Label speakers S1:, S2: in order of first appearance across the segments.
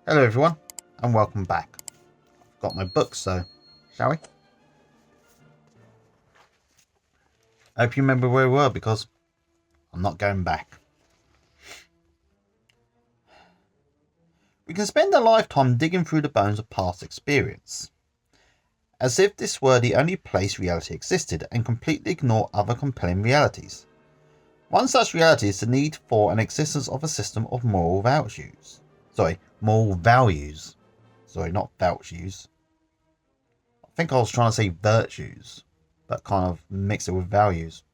S1: Hello everyone, and welcome back. I've got my books, so shall we? I hope you remember where we were because I'm not going back. We can spend a lifetime digging through the bones of past experience, as if this were the only place reality existed, and completely ignore other compelling realities. One such reality is the need for an existence of a system of moral values. Moral values. Not virtues. I think I was trying to say virtues, but kind of mix it with values.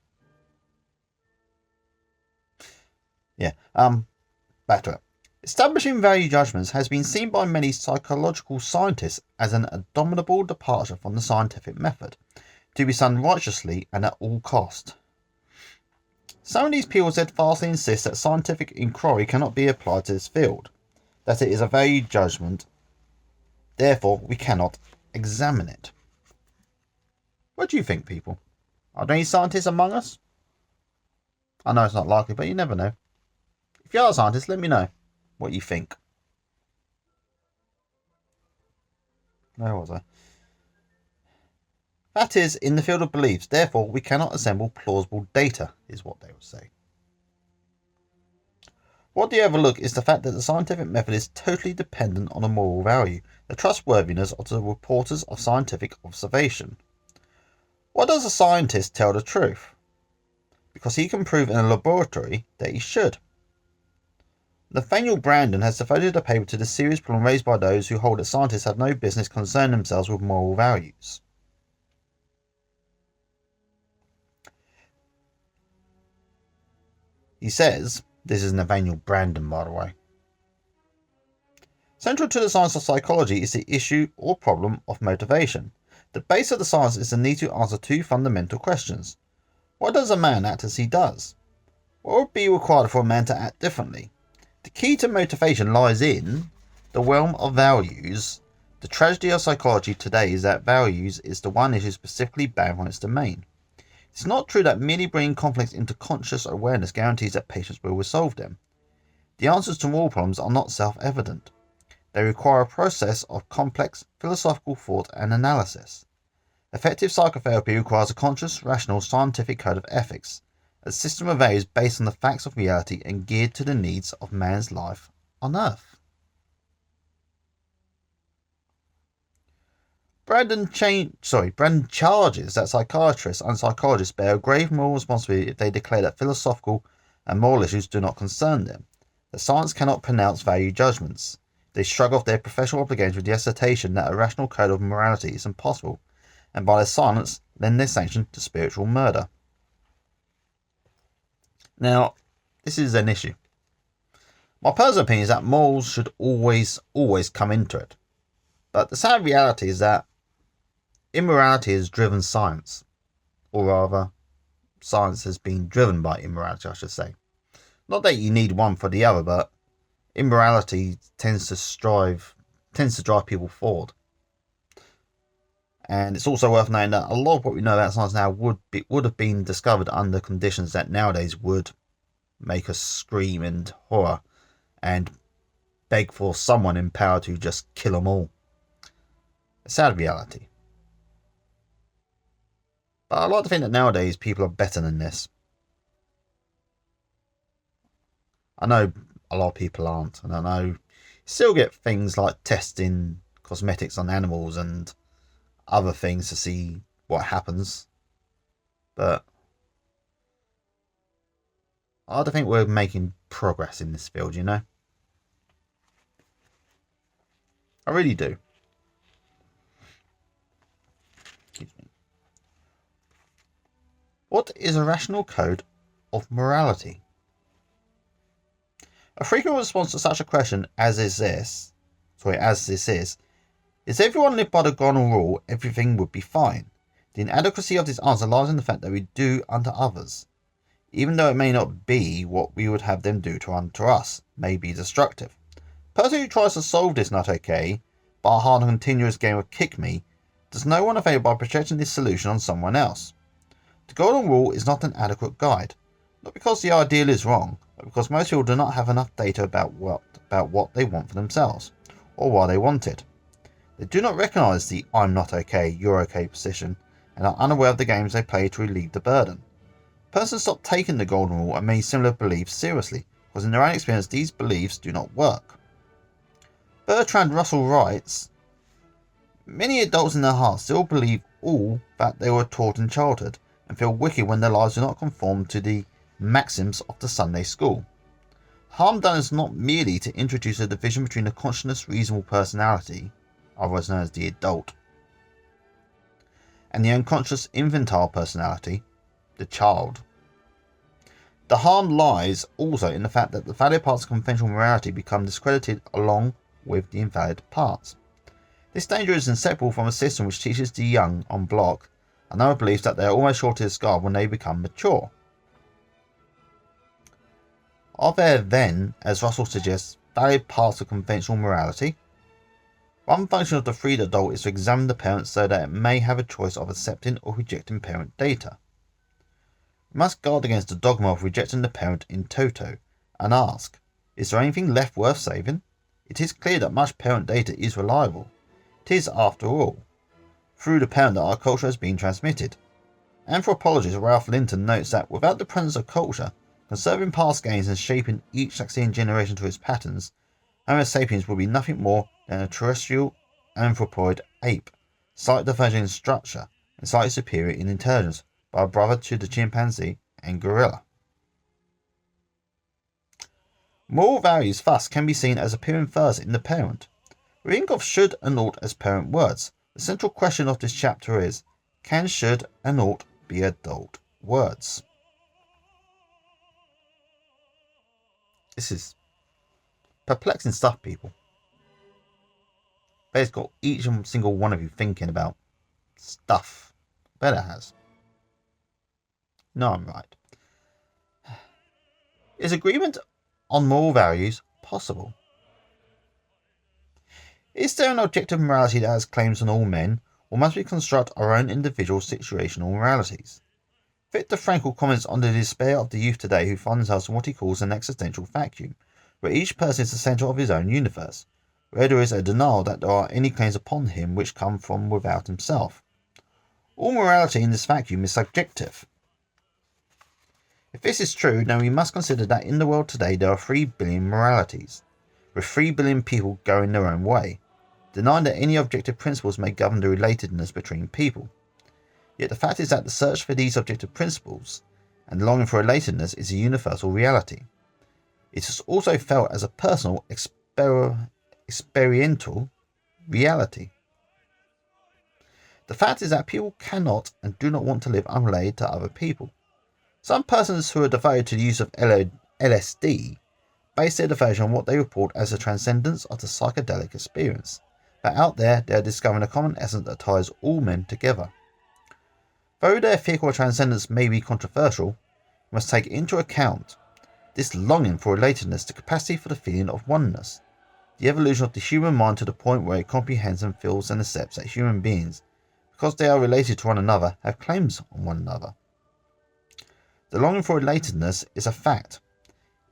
S1: Yeah, back to it. Establishing value judgments has been seen by many psychological scientists as an abominable departure from the scientific method, to be done righteously and at all cost. Some of these people steadfastly insist that scientific inquiry cannot be applied to this field, that it is a value judgment, therefore we cannot examine it. What do you think, people? Are there any scientists among us? I know it's not likely, but you never know. If you are a scientist, let me know what you think. Where was I? That is, in the field of beliefs, therefore we cannot assemble plausible data, is what they would say. What they overlook is the fact that the scientific method is totally dependent on a moral value, the trustworthiness of the reporters of scientific observation. Why does a scientist tell the truth? Because he can prove in a laboratory that he should. Nathaniel Brandon has devoted a paper to the serious problem raised by those who hold that scientists have no business concerning themselves with moral values. He says, this is Nathaniel Brandon, by the way. Central to the science of psychology is the issue or problem of motivation. The base of the science is the need to answer two fundamental questions. Why does a man act as he does? What would be required for a man to act differently? The key to motivation lies in the realm of values. The tragedy of psychology today is that values is the one issue specifically banned from its domain. It's not true that merely bringing conflicts into conscious awareness guarantees that patients will resolve them. The answers to moral problems are not self-evident. They require a process of complex philosophical thought and analysis. Effective psychotherapy requires a conscious, rational, scientific code of ethics, a system of values based on the facts of reality and geared to the needs of man's life on Earth. Brandon charges that psychiatrists and psychologists bear a grave moral responsibility if they declare that philosophical and moral issues do not concern them. That science cannot pronounce value judgments. They shrug off their professional obligation with the assertion that a rational code of morality is impossible, and by their silence lend their sanction to spiritual murder. Now, this is an issue. My personal opinion is that morals should always come into it. But the sad reality is that immorality has driven science. Or rather, science has been driven by immorality, I should say. Not that you need one for the other, but immorality tends to drive people forward. And it's also worth knowing that a lot of what we know about science now would have been discovered under conditions that nowadays would make us scream in horror and beg for someone in power to just kill them all. A sad reality. But I like to think that nowadays people are better than this. I know a lot of people aren't, and I know you still get things like testing cosmetics on animals and other things to see what happens. But I don't think we're making progress in this field, you know? I really do. Excuse me. What is a rational code of morality? A frequent response to such a question as this is, if everyone lived by the golden rule, everything would be fine. The inadequacy of this answer lies in the fact that we do unto others, even though it may not be what we would have them do unto us, may be destructive. The person who tries to solve this not okay by a hard and continuous game of kick me does no one a favour by projecting this solution on someone else. The golden rule is not an adequate guide, not because the ideal is wrong, but because most people do not have enough data about what they want for themselves, or why they want it. They do not recognise the "I'm not okay, you're okay" position, and are unaware of the games they play to relieve the burden. Persons stop taking the golden rule and many similar beliefs seriously, because in their own experience these beliefs do not work. Bertrand Russell writes, "Many adults in their hearts still believe all that they were taught in childhood, and feel wicked when their lives do not conform to the maxims of the Sunday school. Harm done is not merely to introduce a division between the conscious reasonable personality, otherwise known as the adult, and the unconscious infantile personality, the child. The harm lies also in the fact that the valid parts of conventional morality become discredited along with the invalid parts. This danger is inseparable from a system which teaches the young en bloc another belief that they are almost sure to discard when they become mature. Are there then, as Russell suggests, valid parts of conventional morality? One function of the freed adult is to examine the parent so that it may have a choice of accepting or rejecting parent data. We must guard against the dogma of rejecting the parent in toto, and ask, is there anything left worth saving? It is clear that much parent data is reliable. It is, after all, through the parent that our culture has been transmitted. Anthropologist Ralph Linton notes that without the presence of culture, conserving past gains and shaping each succeeding generation to its patterns, Homo sapiens would be nothing more than a terrestrial anthropoid ape, slightly diverging in structure and slightly superior in intelligence, by a brother to the chimpanzee and gorilla. Moral values thus can be seen as appearing first in the parent. We think of should and ought as parent words. The central question of this chapter is, can should and ought be adult words? This is perplexing stuff, people. But it's got each and single one of you thinking about stuff. Bet it has. No, I'm right. Is agreement on moral values possible? Is there an objective morality that has claims on all men, or must we construct our own individual situational moralities? Viktor Frankl comments on the despair of the youth today who find themselves in what he calls an existential vacuum, where each person is the centre of his own universe, where there is a denial that there are any claims upon him which come from without himself. All morality in this vacuum is subjective. If this is true, then we must consider that in the world today there are 3 billion moralities, with 3 billion people going their own way, denying that any objective principles may govern the relatedness between people. Yet the fact is that the search for these objective principles and the longing for relatedness is a universal reality. It is also felt as a personal, experiential reality. The fact is that people cannot and do not want to live unrelated to other people. Some persons who are devoted to the use of LSD base their devotion on what they report as the transcendence of the psychedelic experience, but out there they are discovering a common essence that ties all men together. Though their theoretical transcendence may be controversial, we must take into account this longing for relatedness, the capacity for the feeling of oneness, the evolution of the human mind to the point where it comprehends and feels and accepts that human beings, because they are related to one another, have claims on one another. The longing for relatedness is a fact,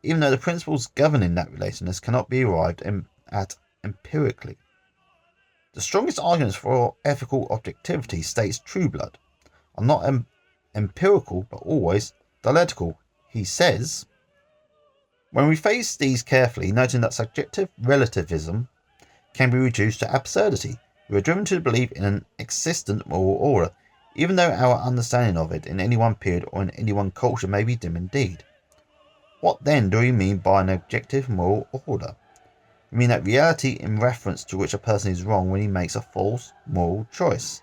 S1: even though the principles governing that relatedness cannot be arrived at empirically. The strongest arguments for ethical objectivity, states Trueblood, are not empirical but always dialectical. He says, when we face these carefully, noting that subjective relativism can be reduced to absurdity, we are driven to believe in an existent moral order, even though our understanding of it in any one period or in any one culture may be dim indeed. What then do we mean by an objective moral order? We mean that reality in reference to which a person is wrong when he makes a false moral choice,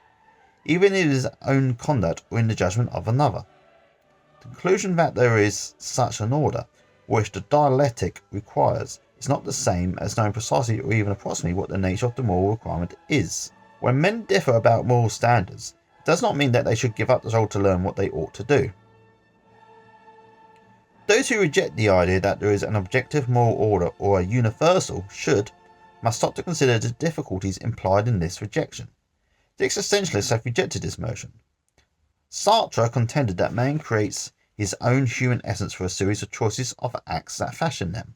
S1: even in his own conduct or in the judgment of another. The conclusion that there is such an order, which the dialectic requires, is not the same as knowing precisely or even approximately what the nature of the moral requirement is. When men differ about moral standards, it does not mean that they should give up the struggle to learn what they ought to do. Those who reject the idea that there is an objective moral order or a universal should must stop to consider the difficulties implied in this rejection. The existentialists have rejected this motion. Sartre contended that man creates his own human essence for a series of choices of acts that fashion them.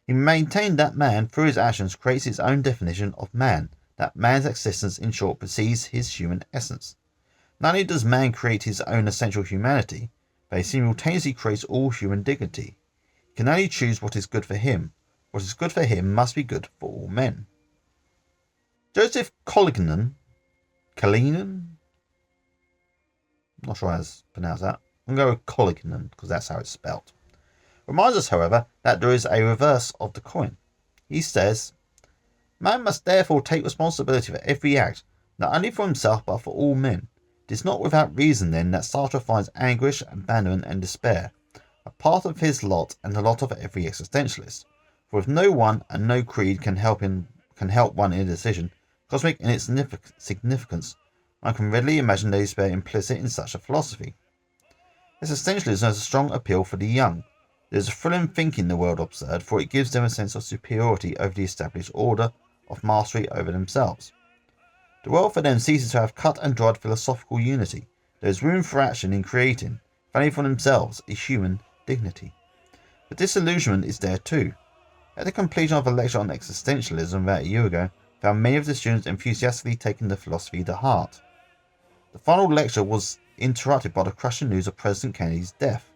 S1: He maintained that man, through his actions, creates his own definition of man, that man's existence, in short, precedes his human essence. Not only does man create his own essential humanity, but he simultaneously creates all human dignity. He can only choose what is good for him. What is good for him must be good for all men. Joseph Colignan, not sure how to pronounce that. I'm going to go with Colignan because that's how it's spelled. Reminds us, however, that there is a reverse of the coin. He says, man must therefore take responsibility for every act, not only for himself but for all men. It is not without reason, then, that Sartre finds anguish, abandonment, and despair a part of his lot and the lot of every existentialist. For if no one and no creed can help one in a decision, cosmic in its significance, one can readily imagine the despair implicit in such a philosophy. Existentialism has a strong appeal for the young. There is a thrill in thinking the world absurd, for it gives them a sense of superiority over the established order, of mastery over themselves. The world for them ceases to have cut and dried philosophical unity. There is room for action in creating, if only for themselves, a human dignity. But disillusionment is there too. At the completion of a lecture on existentialism about a year ago, I found many of the students enthusiastically taking the philosophy to heart. The final lecture was interrupted by the crushing news of President Kennedy's death.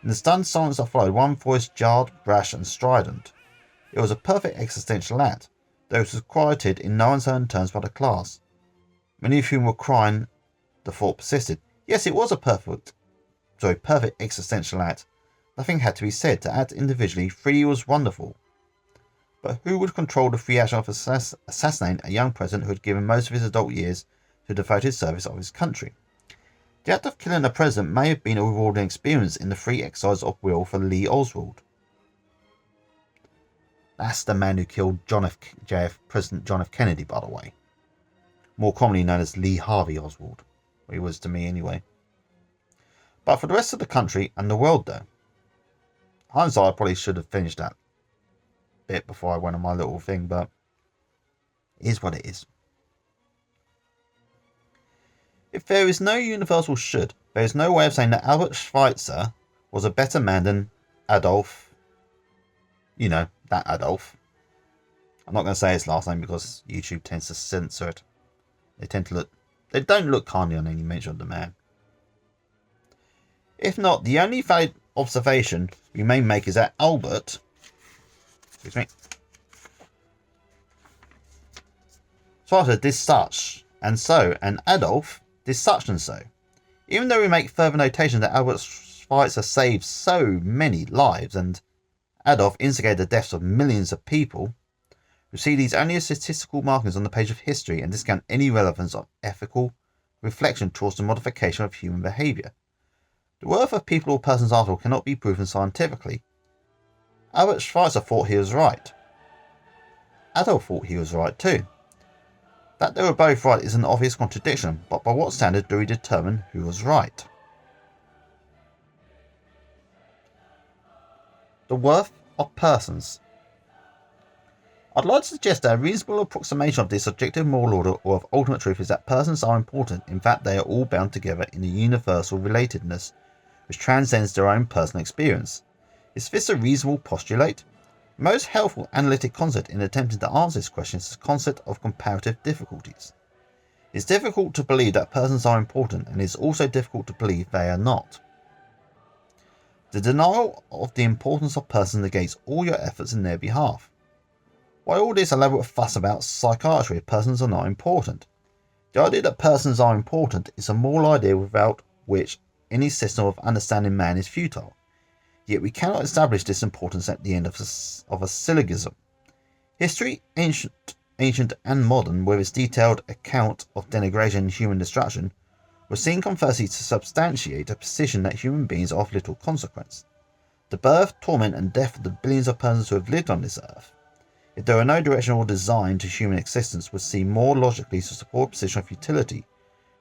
S1: In the stunned silence that followed, one voice jarred, brash, and strident. It was a perfect existential act, though it was quieted in no uncertain terms by the class, many of whom were crying. The thought persisted. Yes, it was a perfect existential act. Nothing had to be said. To act individually, freely was wonderful. But who would control the free action of assassinating a young president who had given most of his adult years to devoted service of his country? The act of killing a president may have been a rewarding experience in the free exercise of will for Lee Oswald. That's the man who killed President John F. Kennedy, by the way. More commonly known as Lee Harvey Oswald. He was to me anyway. But for the rest of the country and the world, though, hindsight, I probably should have finished that bit before I went on my little thing, but it is what it is. If there is no universal should, there is no way of saying that Albert Schweitzer was a better man than Adolf. You know, that Adolf. I'm not going to say his last name because YouTube tends to censor it. They don't look kindly on any mention of the man. If not, the only valid observation we may make is that Albert, Schweitzer did such and so, and Adolf did such and so. Even though we make further notation that Albert Schweitzer saved so many lives and Adolf instigated the deaths of millions of people, we see these only as statistical markings on the page of history and discount any relevance of ethical reflection towards the modification of human behaviour. The worth of people or persons after all cannot be proven scientifically. Albert Schweitzer thought he was right. Adolf thought he was right too. That they were both right is an obvious contradiction, but by what standard do we determine who was right? The worth of persons. I'd like to suggest that a reasonable approximation of this objective moral order or of ultimate truth is that persons are important, in fact they are all bound together in a universal relatedness which transcends their own personal experience. Is this a reasonable postulate? The most helpful analytic concept in attempting to answer this question is the concept of comparative difficulties. It is difficult to believe that persons are important, and it is also difficult to believe they are not. The denial of the importance of persons negates all your efforts in their behalf. Why all this elaborate fuss about psychiatry if persons are not important? The idea that persons are important is a moral idea without which any system of understanding man is futile. Yet we cannot establish this importance at the end of a syllogism. History, ancient and modern, with its detailed account of denigration and human destruction, was seen conversely to substantiate a position that human beings are of little consequence. The birth, torment, and death of the billions of persons who have lived on this earth, if there were no direction or design to human existence, would seem more logically to support a position of futility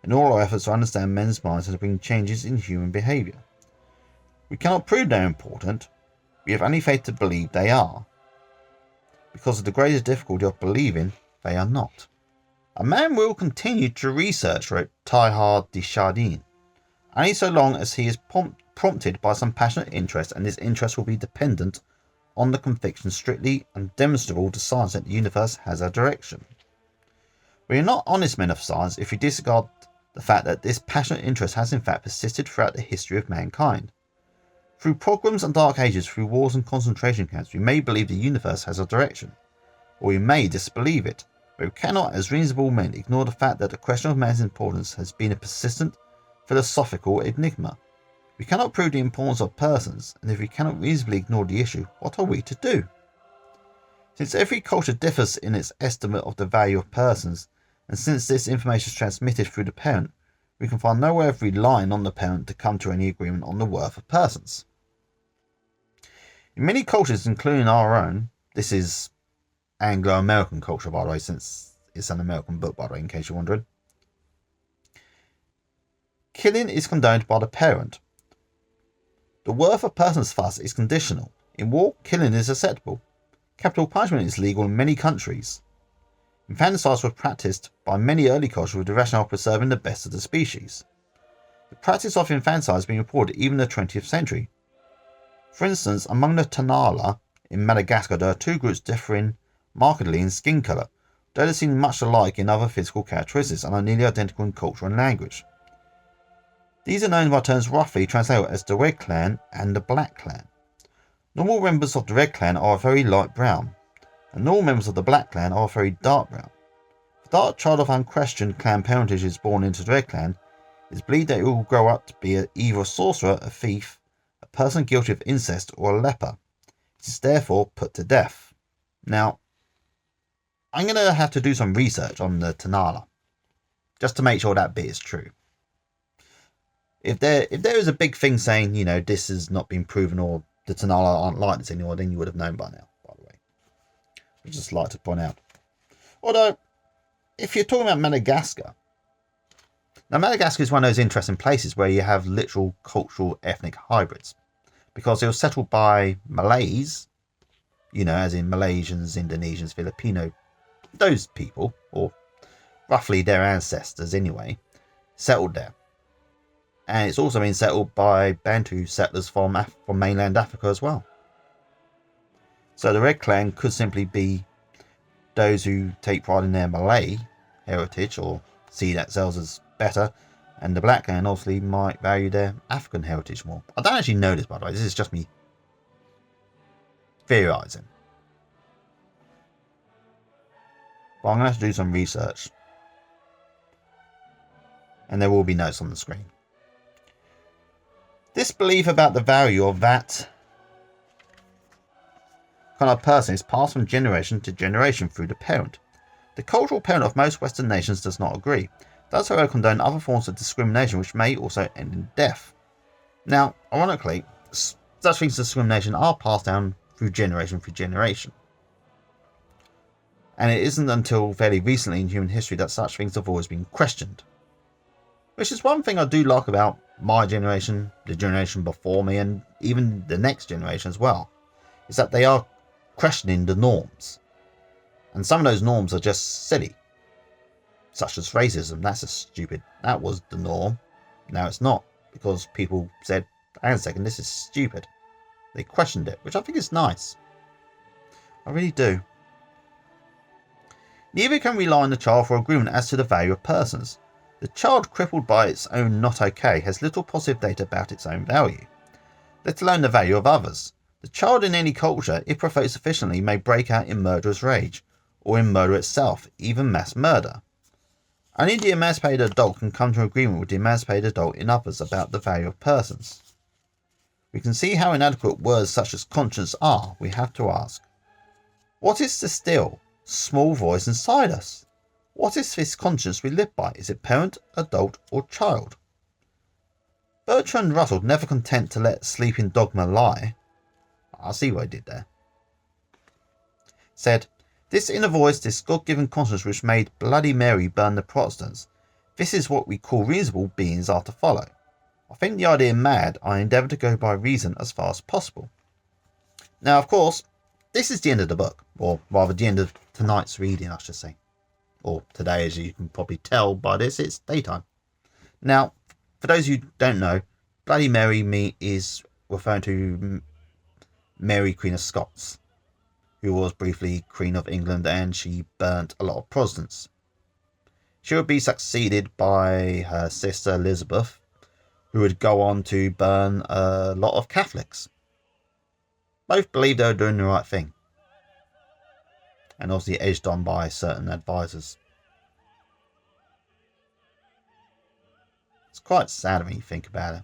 S1: in all our efforts to understand men's minds and to bring changes in human behaviour. We cannot prove they are important, we have only faith to believe they are, because of the greater difficulty of believing they are not. A man will continue to research, wrote Teilhard de Chardin, only so long as he is prompted by some passionate interest, and this interest will be dependent on the conviction strictly undemonstrable to science that the universe has a direction. We are not honest men of science if we disregard the fact that this passionate interest has in fact persisted throughout the history of mankind. Through pogroms and dark ages, through wars and concentration camps, we may believe the universe has a direction, or we may disbelieve it, but we cannot as reasonable men ignore the fact that the question of man's importance has been a persistent philosophical enigma. We cannot prove the importance of persons, and if we cannot reasonably ignore the issue, what are we to do? Since every culture differs in its estimate of the value of persons, and since this information is transmitted through the parent, we can find no way of relying on the parent to come to any agreement on the worth of persons. In many cultures, including our own, this is Anglo-American culture, by the way, since it's an American book, by the way, in case you're wondering, killing is condoned by the parent. The worth of persons thus is conditional. In war, killing is acceptable. Capital punishment is legal in many countries. Infanticide was practiced by many early cultures with the rationale of preserving the best of the species. The practice of infanticide has been reported even in the 20th century. For instance, among the Tanala in Madagascar, there are two groups differing markedly in skin colour, though they seem much alike in other physical characteristics and are nearly identical in culture and language. These are known by terms roughly translated as the Red Clan and the Black Clan. Normal members of the Red Clan are very light brown, and normal members of the Black Clan are very dark brown. If a dark child of unquestioned clan parentage is born into the Red Clan, it is believed that it will grow up to be either a sorcerer, a thief, a person guilty of incest, or a leper. It is therefore put to death. Now, I'm going to have to do some research on the Tanala, just to make sure that bit is true. If there is a big thing saying, this has not been proven or the Tanala aren't like this anymore, then you would have known by now, by the way. I'd just like to point out. Although, if you're talking about Madagascar, now Madagascar is one of those interesting places where you have literal cultural ethnic hybrids. Because it was settled by Malays, as in Malaysians, Indonesians, Filipino, those people, or roughly their ancestors anyway, settled there. And it's also been settled by Bantu settlers from mainland Africa as well. So the Red Clan could simply be those who take pride in their Malay heritage or see themselves as better, and the Black Clan obviously might value their African heritage more. I don't actually know this, by the way. This is just me theorising. But I'm going to have to do some research. And there will be notes on the screen. This belief about the value of that kind of person is passed from generation to generation through the parent. The cultural parent of most Western nations does not agree. Does however condone other forms of discrimination which may also end in death. Now, ironically, such things as discrimination are passed down through generation. And it isn't until fairly recently in human history that such things have always been questioned. Which is one thing I do like about my generation, the generation before me, and even the next generation as well, is that they are questioning the norms. And some of those norms are just silly. Such as racism. That was the norm. Now it's not. Because people said, hang on a second, this is stupid. They questioned it, which I think is nice. I really do. Neither can rely on the child for agreement as to the value of persons. The child crippled by its own not okay has little positive data about its own value, let alone the value of others. The child in any culture, if provoked sufficiently, may break out in murderous rage, or in murder itself, even mass murder. Only the emancipated adult can come to an agreement with the emancipated adult in others about the value of persons. We can see how inadequate words such as conscience are. We have to ask, what is the still, small voice inside us? What is this conscience we live by? Is it parent, adult, or child? Bertrand Russell, never content to let sleeping dogma lie, I see what I did there, said, this inner voice, this God-given conscience which made Bloody Mary burn the Protestants, this is what we call reasonable beings are to follow. I think the idea mad, I endeavour to go by reason as far as possible. Now, of course, this is the end of the book, or rather the end of tonight's reading, I should say. Or today, as you can probably tell by this, it's daytime. Now, for those who don't know, Bloody Mary is referring to Mary, Queen of Scots, who was briefly Queen of England, and she burnt a lot of Protestants. She would be succeeded by her sister Elizabeth, who would go on to burn a lot of Catholics. Both believed they were doing the right thing, and obviously edged on by certain advisors. It's quite sad when you think about it.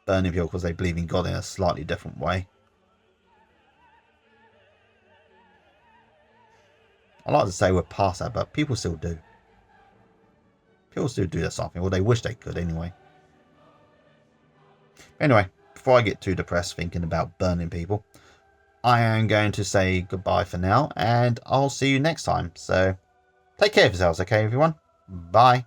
S1: Burning people because they believe in God in a slightly different way. I like to say we're past that, but people still do. People still do that something, or they wish they could anyway. Anyway, before I get too depressed thinking about burning people, I am going to say goodbye for now, and I'll see you next time. So, take care of yourselves, okay, everyone? Bye.